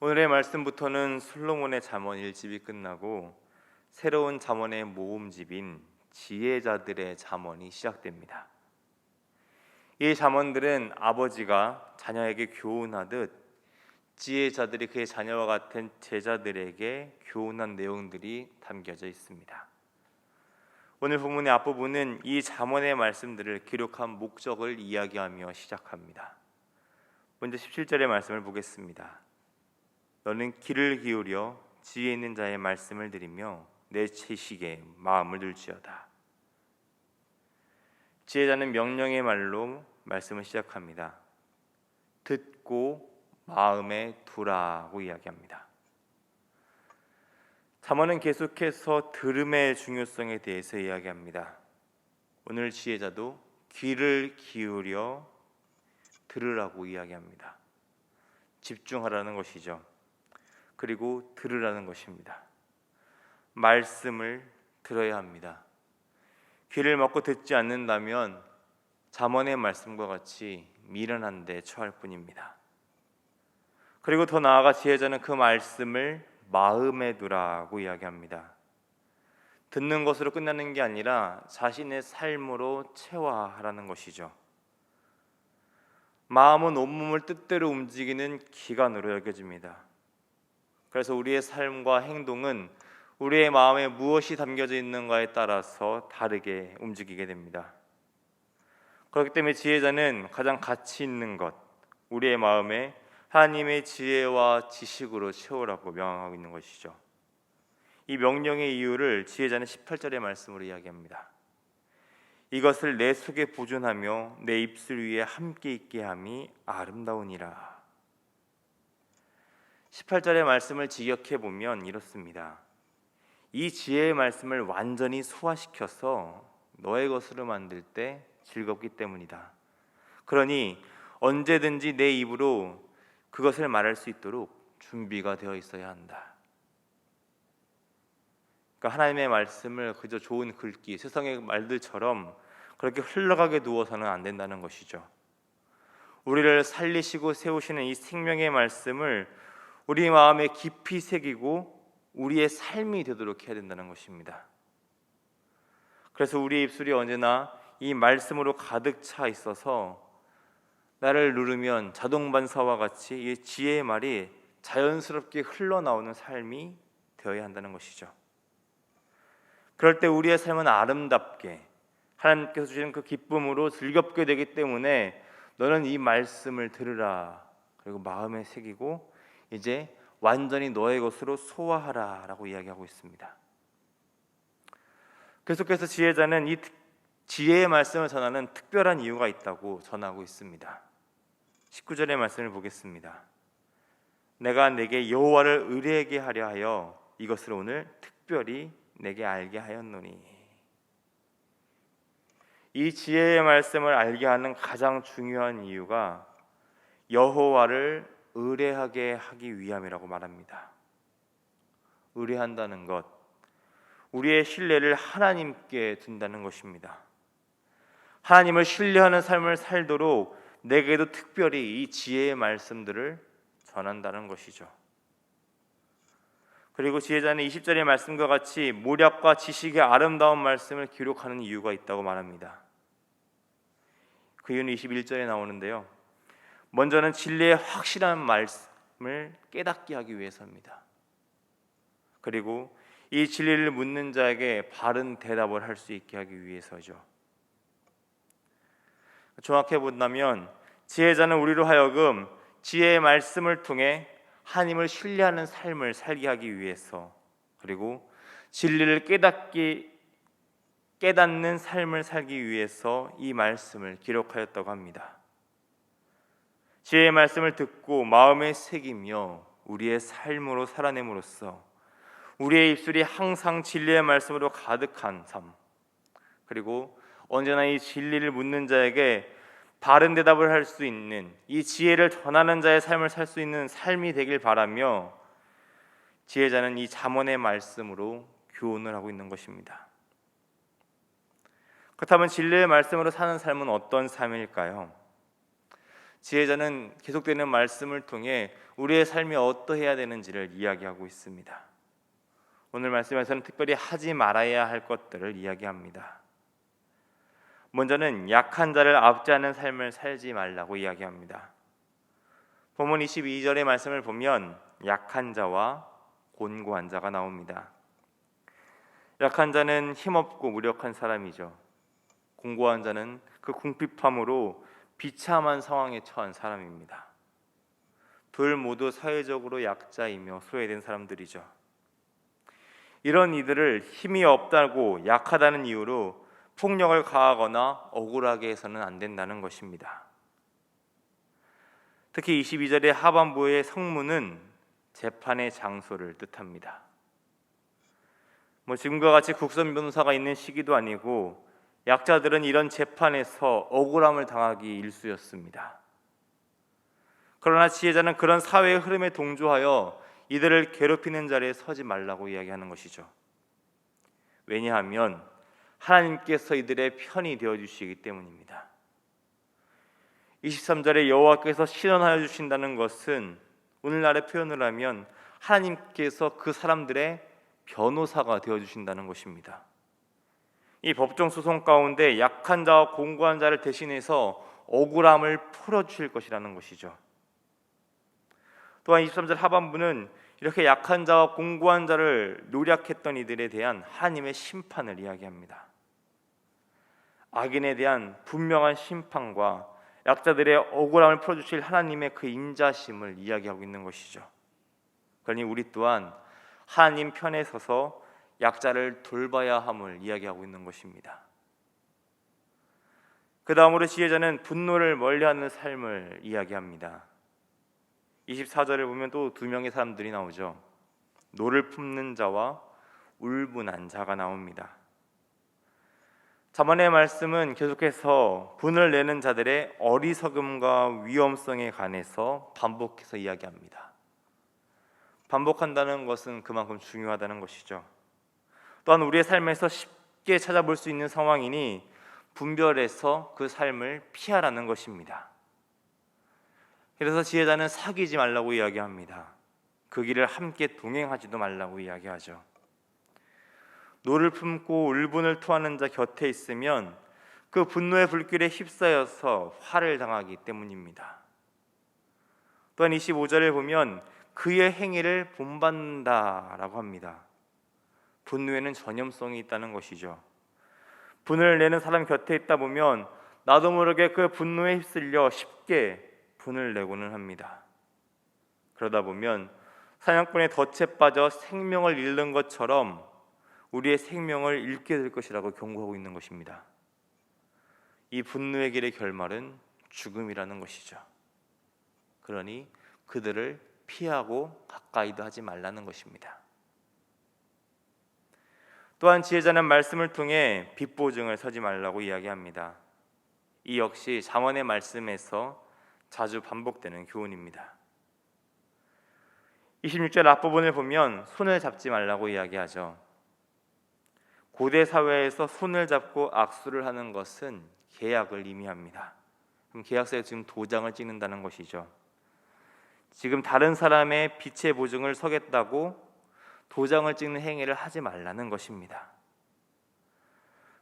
오늘의 말씀부터는 솔로몬의 잠언 1집이 끝나고 새로운 잠언의 모음집인 지혜자들의 잠언이 시작됩니다. 이 잠언들은 아버지가 자녀에게 교훈하듯 지혜자들이 그의 자녀와 같은 제자들에게 교훈한 내용들이 담겨져 있습니다. 오늘 본문의 앞부분은 이 잠언의 말씀들을 기록한 목적을 이야기하며 시작합니다. 먼저 17절의 말씀을 보겠습니다. 너는 귀를 기울여 지혜 있는 자의 말씀을 들으며 내 지식에 마음을 둘지어다. 지혜자는 명령의 말로 말씀을 시작합니다. 듣고 마음에 두라고 이야기합니다. 잠언은 계속해서 들음의 중요성에 대해서 이야기합니다. 오늘 지혜자도 귀를 기울여 들으라고 이야기합니다. 집중하라는 것이죠. 그리고 들으라는 것입니다. 말씀을 들어야 합니다. 귀를 막고 듣지 않는다면 잠언의 말씀과 같이 미련한 데 처할 뿐입니다. 그리고 더 나아가 지혜자는 그 말씀을 마음에 두라고 이야기합니다. 듣는 것으로 끝나는 게 아니라 자신의 삶으로 체화하라는 것이죠. 마음은 온몸을 뜻대로 움직이는 기관으로 여겨집니다. 그래서 우리의 삶과 행동은 우리의 마음에 무엇이 담겨져 있는가에 따라서 다르게 움직이게 됩니다. 그렇기 때문에 지혜자는 가장 가치 있는 것, 우리의 마음에 하나님의 지혜와 지식으로 채우라고 명하고 있는 것이죠. 이 명령의 이유를 지혜자는 18절의 말씀으로 이야기합니다. 이것을 내 속에 보존하며 내 입술 위에 함께 있게 함이 아름다우니라. 18절의 말씀을 직역해 보면 이렇습니다. 이 지혜의 말씀을 완전히 소화시켜서 너의 것으로 만들 때 즐겁기 때문이다. 그러니 언제든지 내 입으로 그것을 말할 수 있도록 준비가 되어 있어야 한다. 그러니까 하나님의 말씀을 그저 좋은 글귀, 세상의 말들처럼 그렇게 흘러가게 두어서는 안 된다는 것이죠. 우리를 살리시고 세우시는 이 생명의 말씀을 우리 마음에 깊이 새기고 우리의 삶이 되도록 해야 된다는 것입니다. 그래서 우리의 입술이 언제나 이 말씀으로 가득 차 있어서 나를 누르면 자동 반사와 같이 이 지혜의 말이 자연스럽게 흘러나오는 삶이 되어야 한다는 것이죠. 그럴 때 우리의 삶은 아름답게 하나님께서 주신 그 기쁨으로 즐겁게 되기 때문에 너는 이 말씀을 들으라, 그리고 마음에 새기고 이제 완전히 너의 것으로 소화하라 라고 이야기하고 있습니다. 계속해서 지혜자는 이 지혜의 말씀을 전하는 특별한 이유가 있다고 전하고 있습니다. 19절의 말씀을 보겠습니다. 내가 내게 여호와를 의뢰하게 하려 하여 이것을 오늘 특별히 내게 알게 하였노니. 이 지혜의 말씀을 알게 하는 가장 중요한 이유가 여호와를 의뢰하게 하기 위함이라고 말합니다. 의뢰한다는 것, 우리의 신뢰를 하나님께 둔다는 것입니다. 하나님을 신뢰하는 삶을 살도록 내게도 특별히 이 지혜의 말씀들을 전한다는 것이죠. 그리고 지혜자는 20절의 말씀과 같이 모략과 지식의 아름다운 말씀을 기록하는 이유가 있다고 말합니다. 그 이유는 21절에 나오는데요. 먼저는 진리의 확실한 말씀을 깨닫게 하기 위해서입니다. 그리고 이 진리를 묻는 자에게 바른 대답을 할 수 있게 하기 위해서죠. 정확해 본다면 지혜자는 우리로 하여금 지혜의 말씀을 통해 하나님을 신뢰하는 삶을 살게 하기 위해서, 그리고 진리를 깨닫는 삶을 살기 위해서 이 말씀을 기록하였다고 합니다. 지혜의 말씀을 듣고 마음에 새기며 우리의 삶으로 살아냄으로써 우리의 입술이 항상 진리의 말씀으로 가득한 삶, 그리고 언제나 이 진리를 묻는 자에게 바른 대답을 할 수 있는, 이 지혜를 전하는 자의 삶을 살 수 있는 삶이 되길 바라며 지혜자는 이 잠언의 말씀으로 교훈을 하고 있는 것입니다. 그렇다면 진리의 말씀으로 사는 삶은 어떤 삶일까요? 지혜자는 계속되는 말씀을 통해 우리의 삶이 어떠해야 되는지를 이야기하고 있습니다. 오늘 말씀에서는 특별히 하지 말아야 할 것들을 이야기합니다. 먼저는 약한 자를 압제하는 삶을 살지 말라고 이야기합니다. 본문 22절의 말씀을 보면 약한 자와 곤고한 자가 나옵니다. 약한 자는 힘없고 무력한 사람이죠. 곤고한 자는 그 궁핍함으로 비참한 상황에 처한 사람입니다. 둘 모두 사회적으로 약자이며 소외된 사람들이죠. 이런 이들을 힘이 없다고 약하다는 이유로 폭력을 가하거나 억울하게 해서는 안 된다는 것입니다. 특히 22절의 하반부의 성문은 재판의 장소를 뜻합니다. 지금과 같이 국선 변호사가 있는 시기도 아니고 약자들은 이런 재판에서 억울함을 당하기 일쑤였습니다. 그러나 지혜자는 그런 사회의 흐름에 동조하여 이들을 괴롭히는 자리에 서지 말라고 이야기하는 것이죠. 왜냐하면 하나님께서 이들의 편이 되어주시기 때문입니다. 23절에 여호와께서 신원하여 주신다는 것은 오늘날의 표현을 하면 하나님께서 그 사람들의 변호사가 되어주신다는 것입니다. 이 법정 소송 가운데 약한 자와 곤고한 자를 대신해서 억울함을 풀어주실 것이라는 것이죠. 또한 23절 하반부는 이렇게 약한 자와 곤고한 자를 노략했던 이들에 대한 하나님의 심판을 이야기합니다. 악인에 대한 분명한 심판과 약자들의 억울함을 풀어주실 하나님의 그 인자심을 이야기하고 있는 것이죠. 그러니 우리 또한 하나님 편에 서서 약자를 돌봐야 함을 이야기하고 있는 것입니다. 그 다음으로 지혜자는 분노를 멀리하는 삶을 이야기합니다. 24절을 보면 또 두 명의 사람들이 나오죠. 노를 품는 자와 울분한 자가 나옵니다. 자문의 말씀은 계속해서 분을 내는 자들의 어리석음과 위험성에 관해서 반복해서 이야기합니다. 반복한다는 것은 그만큼 중요하다는 것이죠. 또한 우리의 삶에서 쉽게 찾아볼 수 있는 상황이니 분별해서 그 삶을 피하라는 것입니다. 그래서 지혜자는 사귀지 말라고 이야기합니다. 그 길을 함께 동행하지도 말라고 이야기하죠. 노를 품고 울분을 토하는 자 곁에 있으면 그 분노의 불길에 휩싸여서 화를 당하기 때문입니다. 또한 25절을 보면 그의 행위를 본받는다라고 합니다. 분노에는 전염성이 있다는 것이죠. 분을 내는 사람 곁에 있다 보면 나도 모르게 그 분노에 휩쓸려 쉽게 분을 내고는 합니다. 그러다 보면 사냥꾼의 덫에 빠져 생명을 잃는 것처럼 우리의 생명을 잃게 될 것이라고 경고하고 있는 것입니다. 이 분노의 길의 결말은 죽음이라는 것이죠. 그러니 그들을 피하고 가까이도 하지 말라는 것입니다. 또한 지혜자는 말씀을 통해 빚보증을 서지 말라고 이야기합니다. 이 역시 잠언의 말씀에서 자주 반복되는 교훈입니다. 26절 앞부분을 보면 손을 잡지 말라고 이야기하죠. 고대 사회에서 손을 잡고 악수를 하는 것은 계약을 의미합니다. 그럼 계약서에 지금 도장을 찍는다는 것이죠. 지금 다른 사람의 빚의 보증을 서겠다고 도장을 찍는 행위를 하지 말라는 것입니다.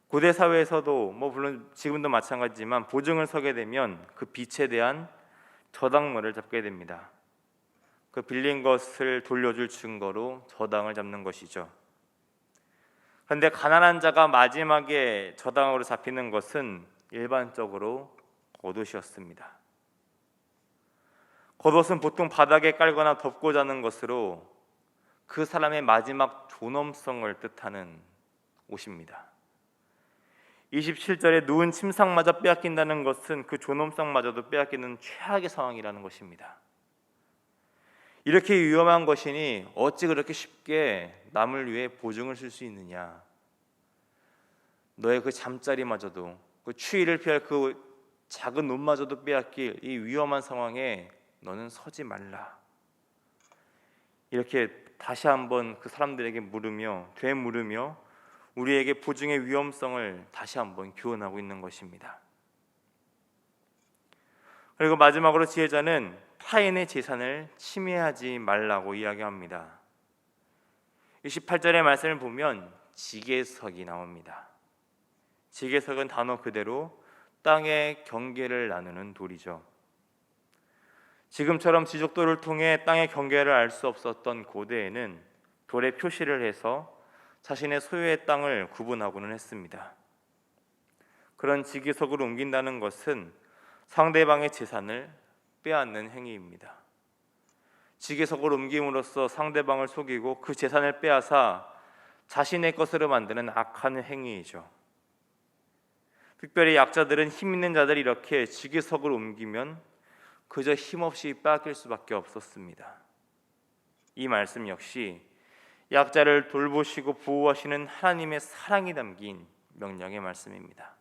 고대 사회에서도 물론 지금도 마찬가지지만 보증을 서게 되면 그 빚에 대한 저당물을 잡게 됩니다. 그 빌린 것을 돌려줄 증거로 저당을 잡는 것이죠. 그런데 가난한 자가 마지막에 저당으로 잡히는 것은 일반적으로 겉옷이었습니다. 겉옷은 보통 바닥에 깔거나 덮고 자는 것으로 그 사람의 마지막 존엄성을 뜻하는 옷입니다. 27절에 누운 침상마저 빼앗긴다는 것은 그 존엄성마저도 빼앗기는 최악의 상황이라는 것입니다. 이렇게 위험한 것이니 어찌 그렇게 쉽게 남을 위해 보증을 쓸 수 있느냐. 너의 그 잠자리마저도, 그 추위를 피할 그 작은 옷마저도 빼앗길 이 위험한 상황에 너는 서지 말라. 이렇게 다시 한번 그 사람들에게 되물으며 우리에게 보증의 위험성을 다시 한번 교훈하고 있는 것입니다. 그리고 마지막으로 지혜자는 타인의 재산을 침해하지 말라고 이야기합니다. 28절의 말씀을 보면 지계석이 나옵니다. 지계석은 단어 그대로 땅의 경계를 나누는 돌이죠. 지금처럼 지적도를 통해 땅의 경계를 알 수 없었던 고대에는 돌에 표시를 해서 자신의 소유의 땅을 구분하고는 했습니다. 그런 지계석으로 옮긴다는 것은 상대방의 재산을 빼앗는 행위입니다. 지계석으로 옮김으로써 상대방을 속이고 그 재산을 빼앗아 자신의 것으로 만드는 악한 행위이죠. 특별히 약자들은 힘 있는 자들이 이렇게 지계석으로 옮기면 그저 힘없이 빼앗길 수밖에 없었습니다. 이 말씀 역시 약자를 돌보시고 보호하시는 하나님의 사랑이 담긴 명령의 말씀입니다.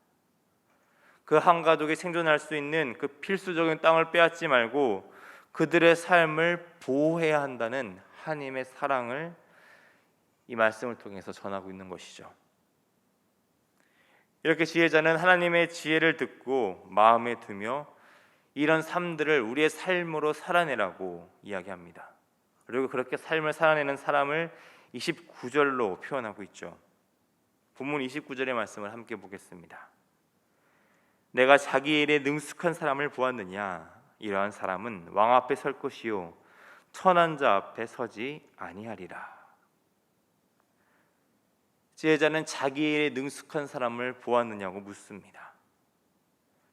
그 한 가족이 생존할 수 있는 그 필수적인 땅을 빼앗지 말고 그들의 삶을 보호해야 한다는 하나님의 사랑을 이 말씀을 통해서 전하고 있는 것이죠. 이렇게 지혜자는 하나님의 지혜를 듣고 마음에 두며 이런 삶들을 우리의 삶으로 살아내라고 이야기합니다. 그리고 그렇게 삶을 살아내는 사람을 29절로 표현하고 있죠. 본문 29절의 말씀을 함께 보겠습니다. 내가 자기 일에 능숙한 사람을 보았느냐? 이러한 사람은 왕 앞에 설 것이요 천한 자 앞에 서지 아니하리라. 지혜자는 자기 일에 능숙한 사람을 보았느냐고 묻습니다.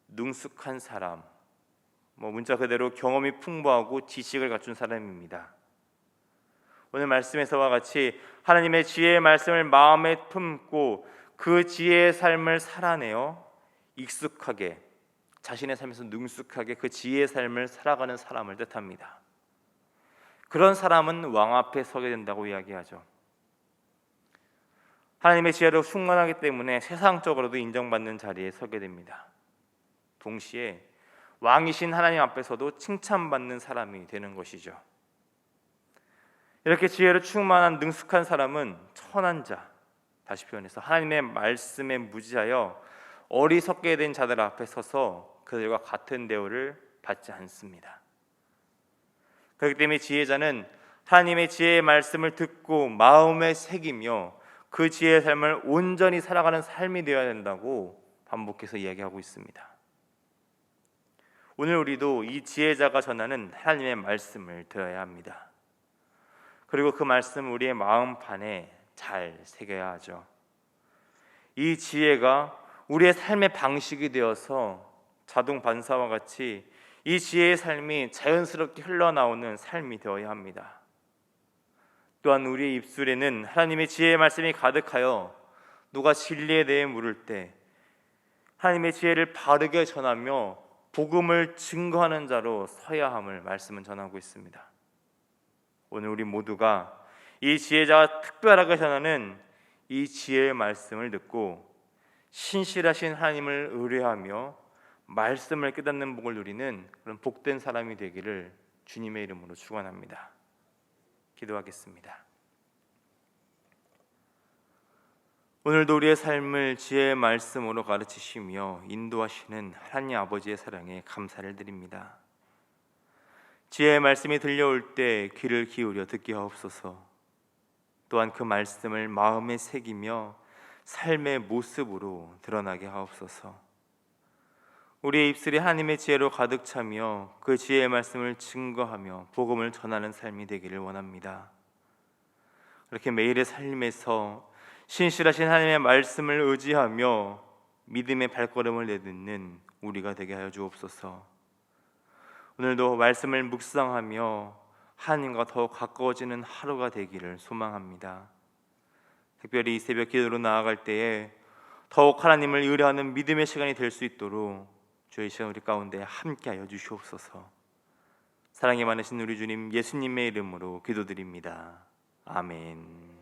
능숙한 사람, 문자 그대로 경험이 풍부하고 지식을 갖춘 사람입니다. 오늘 말씀에서와 같이 하나님의 지혜의 말씀을 마음에 품고 그 지혜의 삶을 살아내어 익숙하게 자신의 삶에서 능숙하게 그 지혜의 삶을 살아가는 사람을 뜻합니다. 그런 사람은 왕 앞에 서게 된다고 이야기하죠. 하나님의 지혜로 충만하기 때문에 세상적으로도 인정받는 자리에 서게 됩니다. 동시에 왕이신 하나님 앞에서도 칭찬받는 사람이 되는 것이죠. 이렇게 지혜로 충만한 능숙한 사람은 천한 자, 다시 표현해서 하나님의 말씀에 무지하여 어리석게 된 자들 앞에 서서 그들과 같은 대우를 받지 않습니다. 그렇기 때문에 지혜자는 하나님의 지혜의 말씀을 듣고 마음에 새기며 그 지혜의 삶을 온전히 살아가는 삶이 되어야 된다고 반복해서 이야기하고 있습니다. 오늘 우리도 이 지혜자가 전하는 하나님의 말씀을 들어야 합니다. 그리고 그 말씀을 우리의 마음판에 잘 새겨야 하죠. 이 지혜가 우리의 삶의 방식이 되어서 자동 반사와 같이 이 지혜의 삶이 자연스럽게 흘러나오는 삶이 되어야 합니다. 또한 우리의 입술에는 하나님의 지혜의 말씀이 가득하여 누가 진리에 대해 물을 때 하나님의 지혜를 바르게 전하며 복음을 증거하는 자로 서야 함을 말씀은 전하고 있습니다. 오늘 우리 모두가 이 지혜자가 특별하게 전하는 이 지혜의 말씀을 듣고 신실하신 하나님을 의뢰하며 말씀을 깨닫는 복을 누리는 그런 복된 사람이 되기를 주님의 이름으로 축원합니다. 기도하겠습니다. 오늘도 우리의 삶을 지혜의 말씀으로 가르치시며 인도하시는 하나님 아버지의 사랑에 감사를 드립니다. 지혜의 말씀이 들려올 때 귀를 기울여 듣게 하옵소서. 또한 그 말씀을 마음에 새기며 삶의 모습으로 드러나게 하옵소서. 우리의 입술이 하나님의 지혜로 가득 차며 그 지혜의 말씀을 증거하며 복음을 전하는 삶이 되기를 원합니다. 그렇게 매일의 삶에서 신실하신 하나님의 말씀을 의지하며 믿음의 발걸음을 내딛는 우리가 되게 하여 주옵소서. 오늘도 말씀을 묵상하며 하나님과 더욱 가까워지는 하루가 되기를 소망합니다. 특별히 이 새벽 기도로 나아갈 때에 더욱 하나님을 의뢰하는 믿음의 시간이 될 수 있도록 주의 시간 우리 가운데 함께하여 주시옵소서. 사랑이 많으신 우리 주님 예수님의 이름으로 기도드립니다. 아멘.